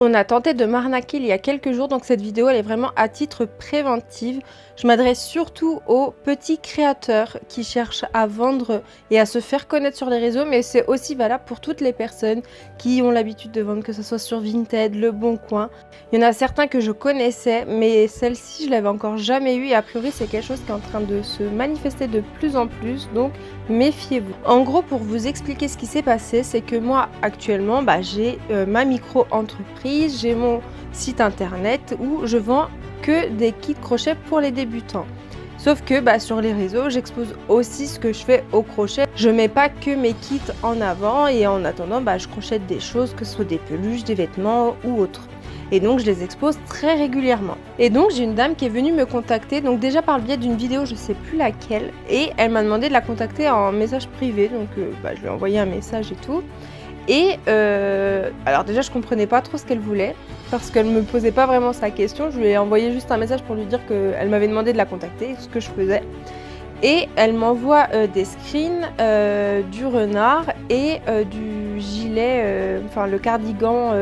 On a tenté de m'arnaquer il y a quelques jours, donc cette vidéo elle est vraiment à titre préventif. Je m'adresse surtout aux petits créateurs qui cherchent à vendre et à se faire connaître sur les réseaux, mais c'est aussi valable pour toutes les personnes qui ont l'habitude de vendre, que ce soit sur Vinted, Le Bon Coin. Il y en a certains que je connaissais, mais celle-ci je l'avais encore jamais eu et a priori c'est quelque chose qui est en train de se manifester de plus en plus, donc méfiez-vous. En gros, pour vous expliquer ce qui s'est passé, c'est que moi actuellement j'ai ma micro-entreprise, j'ai mon site internet où je vends que des kits crochet pour les débutants. Sauf que sur les réseaux, j'expose aussi ce que je fais au crochet. Je mets pas que mes kits en avant et en attendant, je crochette des choses, que ce soit des peluches, des vêtements ou autres. Et donc je les expose très régulièrement. Et donc j'ai une dame qui est venue me contacter, donc déjà par le biais d'une vidéo, je sais plus laquelle, et elle m'a demandé de la contacter en message privé, donc je lui ai envoyé un message et tout. Et alors déjà je comprenais pas trop ce qu'elle voulait, parce qu'elle me posait pas vraiment sa question. Je lui ai envoyé juste un message pour lui dire qu'elle m'avait demandé de la contacter, ce que je faisais. Et elle m'envoie des screens du renard et du gilet, enfin le cardigan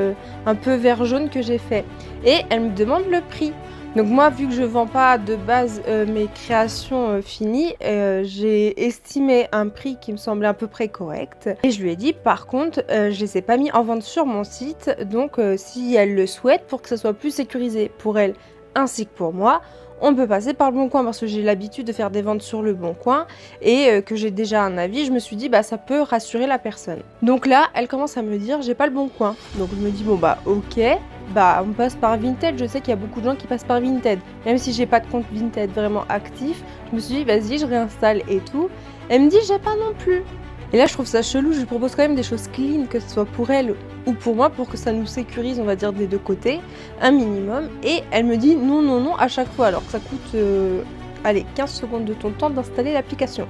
un peu vert jaune que j'ai fait. Et elle me demande le prix. Donc moi, vu que je vends pas de base mes créations finies, j'ai estimé un prix qui me semblait à peu près correct. Et je lui ai dit, par contre, je les ai pas mis en vente sur mon site. Donc si elle le souhaite, pour que ce soit plus sécurisé pour elle ainsi que pour moi, on peut passer par Le Bon Coin, parce que j'ai l'habitude de faire des ventes sur Le Bon Coin et que j'ai déjà un avis. Je me suis dit ça peut rassurer la personne. Donc là elle commence à me dire j'ai pas Le Bon Coin. Donc je me dis ok, on passe par Vinted. Je sais qu'il y a beaucoup de gens qui passent par Vinted, même si j'ai pas de compte Vinted vraiment actif. Je me suis dit vas-y, je réinstalle et tout. Elle me dit j'ai pas non plus. Et là je trouve ça chelou, je lui propose quand même des choses clean, que ce soit pour elle ou pour moi, pour que ça nous sécurise, on va dire, des deux côtés, un minimum. Et elle me dit non, non, non à chaque fois, alors que ça coûte, allez, 15 secondes de ton temps d'installer l'application.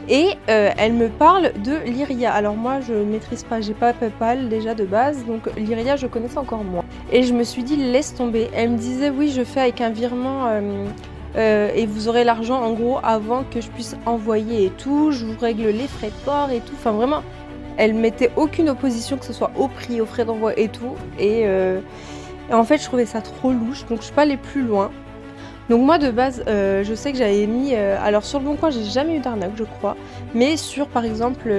Et elle me parle de Lyria. Alors moi je maîtrise pas, j'ai pas PayPal déjà de base, donc Lyria je connaissais encore moins. Et je me suis dit laisse tomber. Elle me disait oui je fais avec un virement et vous aurez l'argent en gros avant que je puisse envoyer et tout, je vous règle les frais de port et tout, enfin vraiment elle mettait aucune opposition, que ce soit au prix, aux frais d'envoi et tout, et en fait je trouvais ça trop louche, donc je suis pas allée plus loin. Donc moi de base je sais que j'avais mis, alors sur Le Bon Coin j'ai jamais eu d'arnaque je crois, mais sur par exemple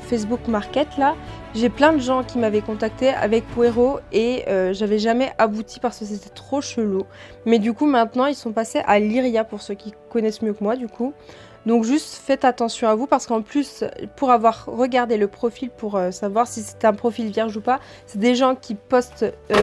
Facebook Market là, j'ai plein de gens qui m'avaient contacté avec Wero et j'avais jamais abouti parce que c'était trop chelou. Mais du coup maintenant ils sont passés à Lyria pour ceux qui connaissent mieux que moi du coup. Donc juste faites attention à vous, parce qu'en plus pour avoir regardé le profil pour savoir si c'est un profil vierge ou pas, c'est des gens qui postent